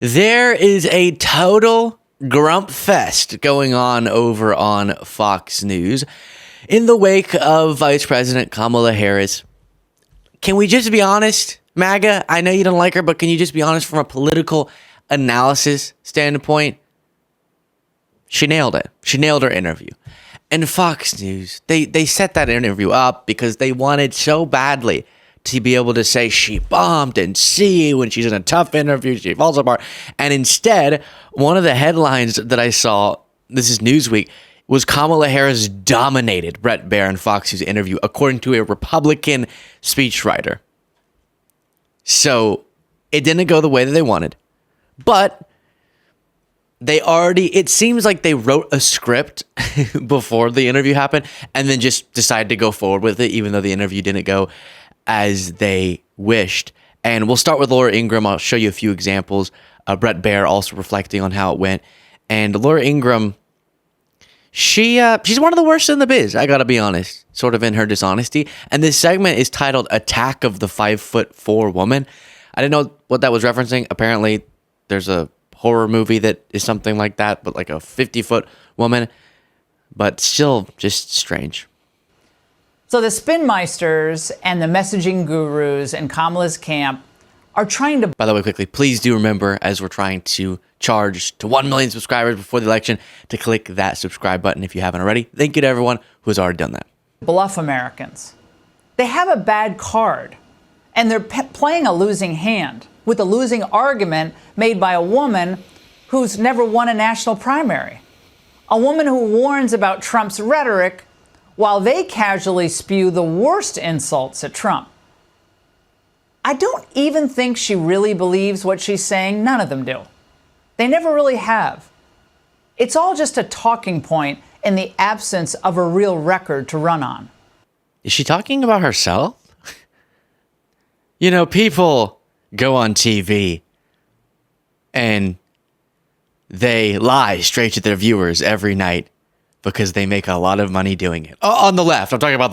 There is a total grump fest going on over on Fox News in the wake of Vice President Kamala Harris. Can we just be honest, MAGA? I know you don't like her, but can you just be honest from a political analysis standpoint? She nailed it. She nailed her interview. And Fox News, they set that interview up because they wanted so badly to be able to say she bombed and see when she's in a tough interview, she falls apart. And instead, one of the headlines that I saw, this is Newsweek, was Kamala Harris dominated Bret Baier and Fox News interview, according to a Republican speechwriter. So it didn't go the way that they wanted, but it seems like they wrote a script before the interview happened and then just decided to go forward with it, even though the interview didn't go as they wished. And we'll start with Laura Ingraham. I'll show you a few examples. Bret Baier also reflecting on how it went. And Laura Ingraham, she's one of the worst in the biz, I gotta be honest, sort of in her dishonesty. And this segment is titled Attack of the 5'4" Woman. I didn't know what that was referencing. Apparently, there's a horror movie that is something like that, but like a 50-foot woman. But still just strange. So the spinmeisters and the messaging gurus in Kamala's camp are trying to... By the way, quickly, please do remember, as we're trying to charge to 1 million subscribers before the election, to click that subscribe button if you haven't already. Thank you to everyone who has already done that. Bluff Americans. They have a bad card, and they're playing a losing hand with a losing argument made by a woman who's never won a national primary. A woman who warns about Trump's rhetoric while they casually spew the worst insults at Trump. I don't even think she really believes what she's saying. None of them do. They never really have. It's all just a talking point in the absence of a real record to run on. Is she talking about herself? You know, people go on TV and they lie straight to their viewers every night because they make a lot of money doing it. Oh, on the left, I'm talking about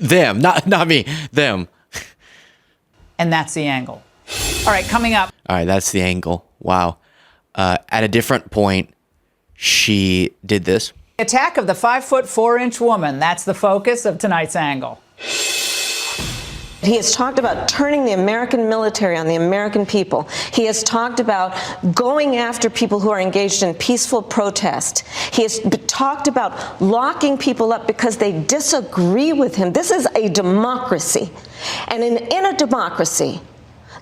them, not me, them. And that's the angle. All right, coming up. All right, that's the angle. Wow. At a different point, she did this. Attack of the 5'4" woman. That's the focus of tonight's angle. He has talked about turning the American military on the American people. He has talked about going after people who are engaged in peaceful protest. He has talked about locking people up because they disagree with him. This is a democracy. And in a democracy,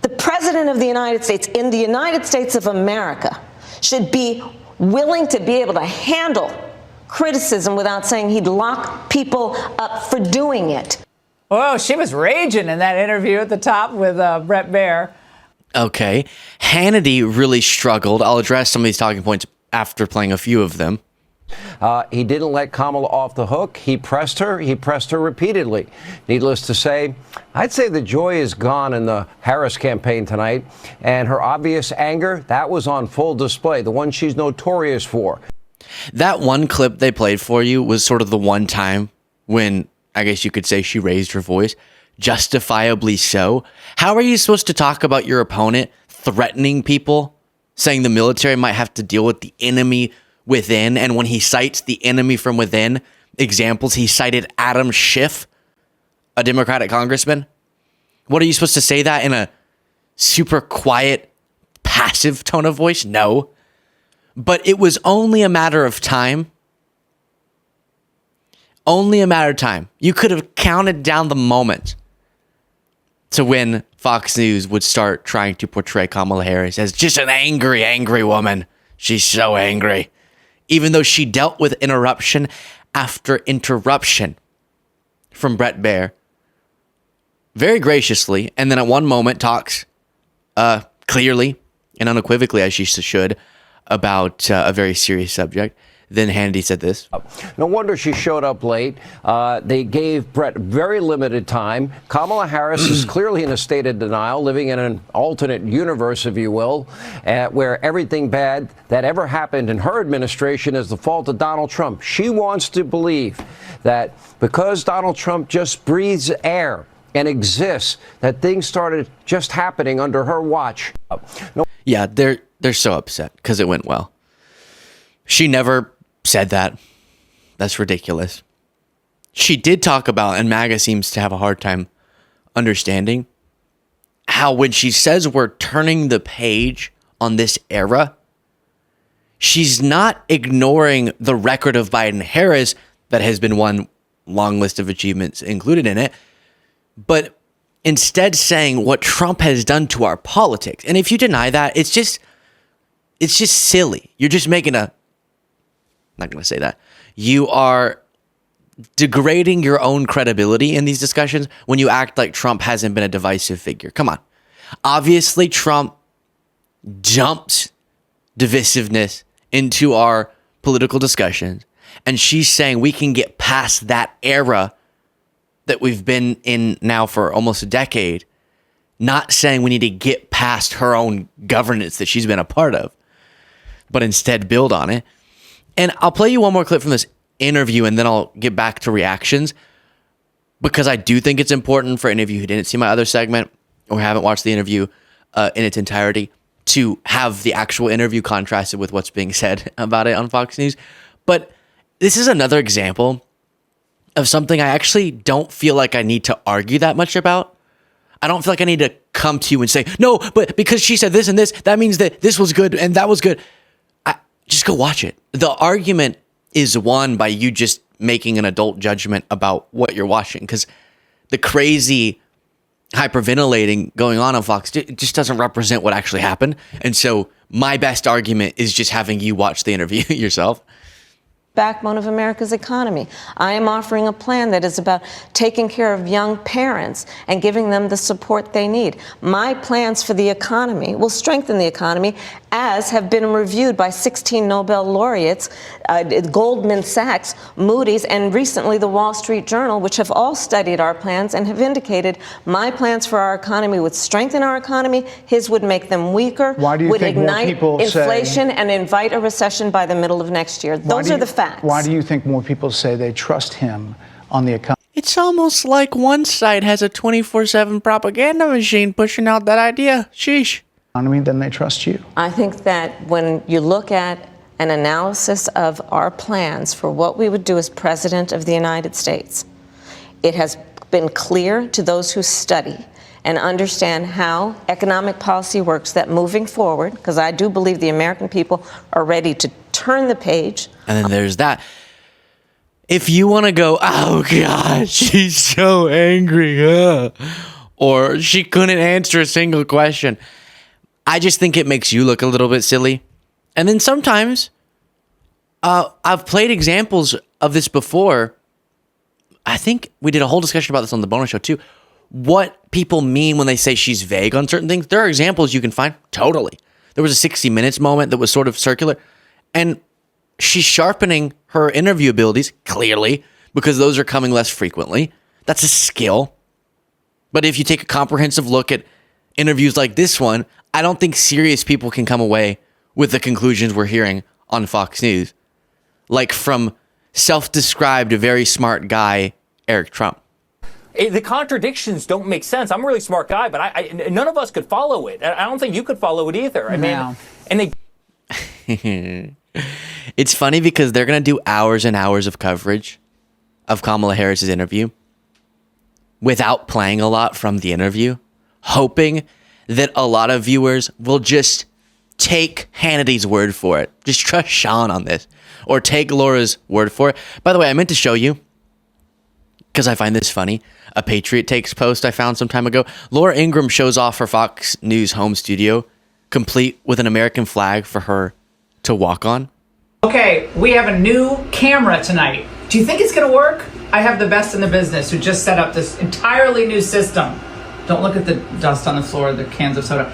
the President of the United States, in the United States of America, should be willing to be able to handle criticism without saying he'd lock people up for doing it. Oh, she was raging in that interview at the top with Bret Baier. Okay. Hannity really struggled. I'll address some of these talking points after playing a few of them. He didn't let Kamala off the hook. He pressed her. He pressed her repeatedly. Needless to say, I'd say the joy is gone in the Harris campaign tonight. And her obvious anger, that was on full display, the one she's notorious for. That one clip they played for you was sort of the one time when I guess you could say she raised her voice, justifiably so. How are you supposed to talk about your opponent threatening people, saying the military might have to deal with the enemy within? And when he cites the enemy from within examples, he cited Adam Schiff, a Democratic congressman. What are you supposed to say that in a super quiet, passive tone of voice? No. But it was only a matter of time. Only a matter of time. You could have counted down the moment to when Fox News would start trying to portray Kamala Harris as just an angry, angry woman. She's so angry. Even though she dealt with interruption after interruption from Bret Baier very graciously, and then at one moment talks clearly and unequivocally, as she should, about a very serious subject. Then Hannity said this. No wonder she showed up late. They gave Bret very limited time. Kamala Harris is clearly in a state of denial, living in an alternate universe, if you will, where everything bad that ever happened in her administration is the fault of Donald Trump. She wants to believe that because Donald Trump just breathes air and exists, that things started just happening under her watch. Yeah, They're so upset because it went well. She never said that. That's ridiculous. She did talk about, and MAGA seems to have a hard time understanding, how when she says we're turning the page on this era, she's not ignoring the record of Biden-Harris that has been one long list of achievements included in it, but instead saying what Trump has done to our politics. And if you deny that, it's just silly. You're just making I'm not going to say that. You are degrading your own credibility in these discussions when you act like Trump hasn't been a divisive figure. Come on. Obviously, Trump dumped divisiveness into our political discussions, and she's saying we can get past that era that we've been in now for almost a decade, not saying we need to get past her own governance that she's been a part of, but instead build on it. And I'll play you one more clip from this interview, and then I'll get back to reactions, because I do think it's important for any of you who didn't see my other segment or haven't watched the interview in its entirety to have the actual interview contrasted with what's being said about it on Fox News. But this is another example of something I actually don't feel like I need to argue that much about. I don't feel like I need to come to you and say, no, but because she said this and this, that means that this was good and that was good. Just go watch it. The argument is won by you just making an adult judgment about what you're watching, because the crazy hyperventilating going on Fox just doesn't represent what actually happened. And so my best argument is just having you watch the interview yourself. Backbone of America's economy. I am offering a plan that is about taking care of young parents and giving them the support they need. My plans for the economy will strengthen the economy, as have been reviewed by 16 Nobel laureates, Goldman Sachs, Moody's, and recently the Wall Street Journal, which have all studied our plans and have indicated my plans for our economy would strengthen our economy, his would make them weaker, would ignite inflation and invite a recession by the middle of next year. Those are the facts. Why do you think more people say they trust him on the economy? It's almost like one side has a 24/7 propaganda machine pushing out that idea. Sheesh. Than they trust you. I think that when you look at an analysis of our plans for what we would do as President of the United States, it has been clear to those who study and understand how economic policy works that moving forward, because I do believe the American people are ready to turn the page. And then there's that. If you want to go, oh God, she's so angry, or she couldn't answer a single question, I just think it makes you look a little bit silly. And then sometimes, I've played examples of this before. I think we did a whole discussion about this on the bonus show too. What people mean when they say she's vague on certain things. There are examples you can find. Totally. There was a 60 Minutes moment that was sort of circular. And she's sharpening her interview abilities, clearly, because those are coming less frequently. That's a skill. But if you take a comprehensive look at interviews like this one, I don't think serious people can come away with the conclusions we're hearing on Fox News. Like from self-described very smart guy, Eric Trump. The contradictions don't make sense. I'm a really smart guy, but none of us could follow it. I don't think you could follow it either. I mean, and they... It's funny because they're going to do hours and hours of coverage of Kamala Harris's interview without playing a lot from the interview, hoping that a lot of viewers will just take Hannity's word for it. Just trust Sean on this, or take Laura's word for it. By the way, I meant to show you, because I find this funny, a Patriot Takes post I found some time ago. Laura Ingraham shows off her Fox News home studio, complete with an American flag for her to walk on. Okay, we have a new camera tonight. Do you think it's going to work? I have the best in the business who just set up this entirely new system. Don't look at the dust on the floor, the cans of soda.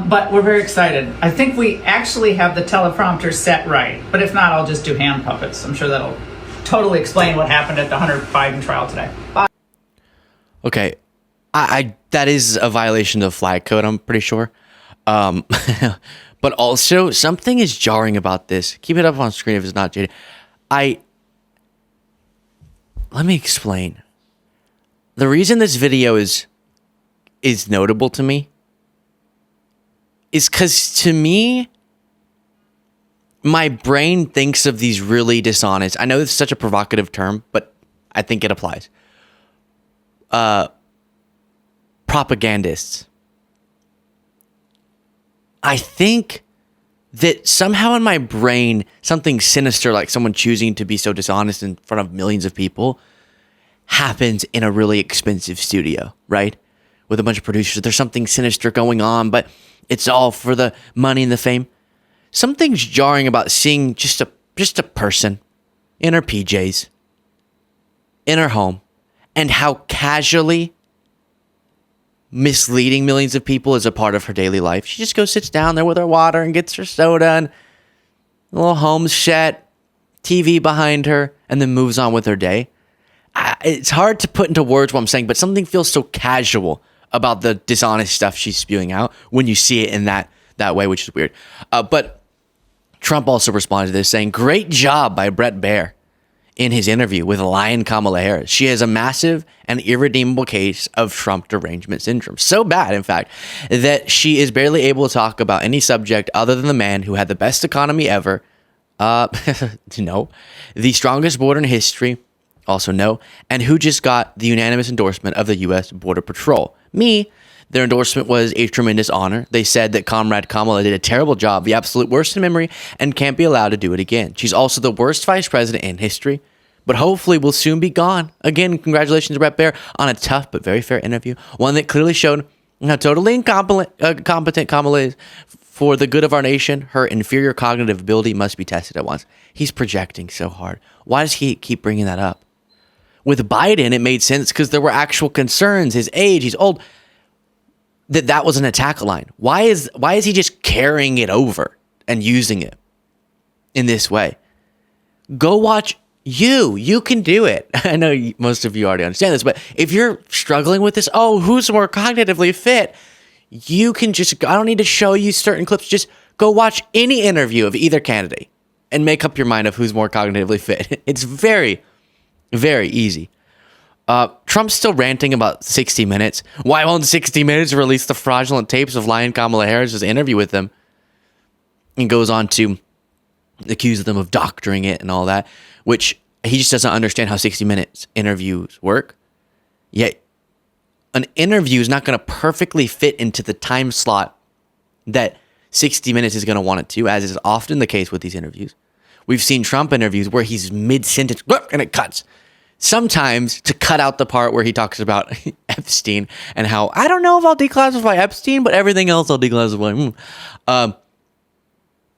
But we're very excited. I think we actually have the teleprompter set right. But if not, I'll just do hand puppets. I'm sure that'll totally explain what happened at the Hunter Biden trial today. Bye. Okay, I that is a violation of flag code, I'm pretty sure. But also, something is jarring about this. Keep it up on screen if it's not, Jada. Let me explain. The reason this video is notable to me is because, to me, my brain thinks of these really dishonest. I know it's such a provocative term, but I think it applies. Propagandists. I think that somehow in my brain, something sinister, like someone choosing to be so dishonest in front of millions of people, happens in a really expensive studio, right? With a bunch of producers. There's something sinister going on, but it's all for the money and the fame. Something's jarring about seeing just a person in her PJs, in her home, and how casually misleading millions of people is a part of her daily life. She just goes, sits down there with her water and gets her soda and a little home set, TV behind her, and then moves on with her day. It's hard to put into words what I'm saying, but something feels so casual about the dishonest stuff she's spewing out when you see it in that way, which is weird. But Trump also responded to this saying, great job by Bret Baier in his interview with Lion Kamala Harris. She has a massive and irredeemable case of Trump derangement syndrome. So bad, in fact, that she is barely able to talk about any subject other than the man who had the best economy ever. No. The strongest border in history. Also no. And who just got the unanimous endorsement of the U.S. Border Patrol. Me. Their endorsement was a tremendous honor. They said that Comrade Kamala did a terrible job, the absolute worst in memory, and can't be allowed to do it again. She's also the worst vice president in history, but hopefully will soon be gone. Again, congratulations to Bret Baier on a tough but very fair interview, one that clearly showed how totally incompetent Kamala is. For the good of our nation, her inferior cognitive ability must be tested at once. He's projecting so hard. Why does he keep bringing that up? With Biden, it made sense because there were actual concerns. His age, he's old. That was an attack line. Why is he just carrying it over and using it in this way? Go watch you. You can do it. I know most of you already understand this, but if you're struggling with this, who's more cognitively fit? You can just, I don't need to show you certain clips. Just go watch any interview of either candidate and make up your mind of who's more cognitively fit. It's very, very easy. Trump's still ranting about 60 Minutes. Why won't 60 Minutes release the fraudulent tapes of Lion Kamala Harris' interview with them? And goes on to accuse them of doctoring it and all that, which he just doesn't understand how 60 Minutes interviews work. Yet, an interview is not going to perfectly fit into the time slot that 60 Minutes is going to want it to, as is often the case with these interviews. We've seen Trump interviews where he's mid-sentence and it cuts. Sometimes to cut out the part where he talks about Epstein and how, I don't know if I'll declassify Epstein, but everything else I'll declassify.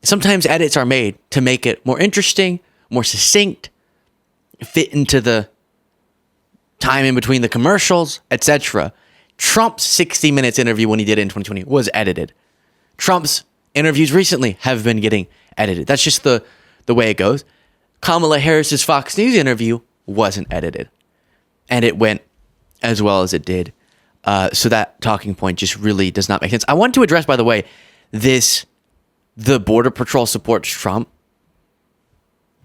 Sometimes edits are made to make it more interesting, more succinct, fit into the time in between the commercials, etc. Trump's 60 Minutes interview when he did it in 2020 was edited. Trump's interviews recently have been getting edited. That's just the way it goes. Kamala Harris's Fox News interview wasn't edited, and it went as well as it did. So that talking point just really does not make sense. I want to address, by the way, the Border Patrol supports Trump.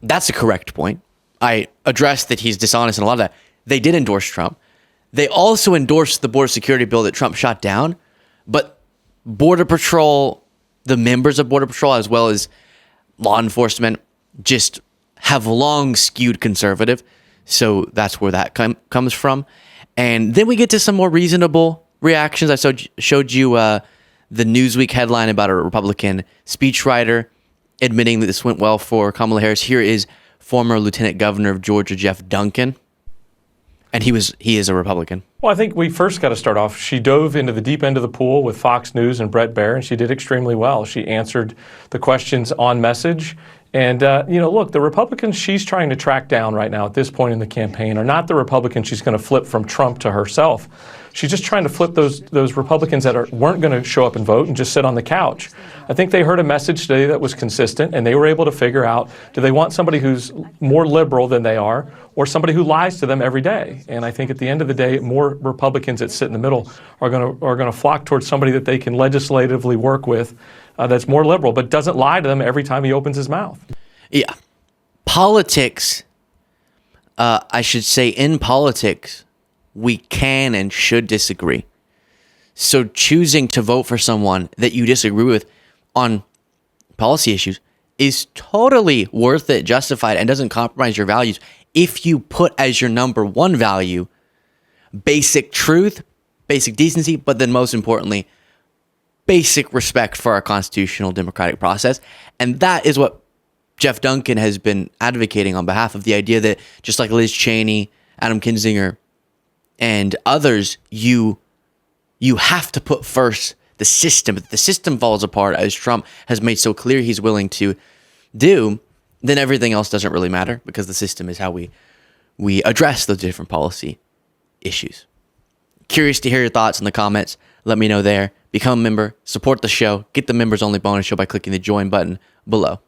That's a correct point. I addressed that he's dishonest and a lot of that. They did endorse Trump. They also endorsed the border security bill that Trump shot down, but Border Patrol, the members of Border Patrol, as well as law enforcement, just have long skewed conservative. So that's where that comes from. And then we get to some more reasonable reactions. I showed you the Newsweek headline about a Republican speechwriter admitting that this went well for Kamala Harris. Here is former Lieutenant Governor of Georgia, Jeff Duncan. And he is a Republican. Well, I think we first got to start off. She dove into the deep end of the pool with Fox News and Bret Baier, and she did extremely well. She answered the questions on message. And, look, the Republicans she's trying to track down right now at this point in the campaign are not the Republicans she's going to flip from Trump to herself. She's just trying to flip those Republicans that weren't going to show up and vote and just sit on the couch. I think they heard a message today that was consistent, and they were able to figure out, do they want somebody who's more liberal than they are or somebody who lies to them every day? And I think at the end of the day, more Republicans that sit in the middle are going to flock towards somebody that they can legislatively work with that's more liberal, but doesn't lie to them every time he opens his mouth. Yeah. Politics, I should say in politics, we can and should disagree. So choosing to vote for someone that you disagree with on policy issues is totally worth it, justified, and doesn't compromise your values if you put as your number one value basic truth, basic decency, but then most importantly, basic respect for our constitutional democratic process. And that is what Jeff Duncan has been advocating on behalf of, the idea that just like Liz Cheney, Adam Kinzinger, and others, you have to put first the system. If the system falls apart, as Trump has made so clear he's willing to do, then everything else doesn't really matter, because the system is how we address those different policy issues. Curious to hear your thoughts in the comments. Let me know there. Become a member, support the show, get the members only bonus show by clicking the join button below.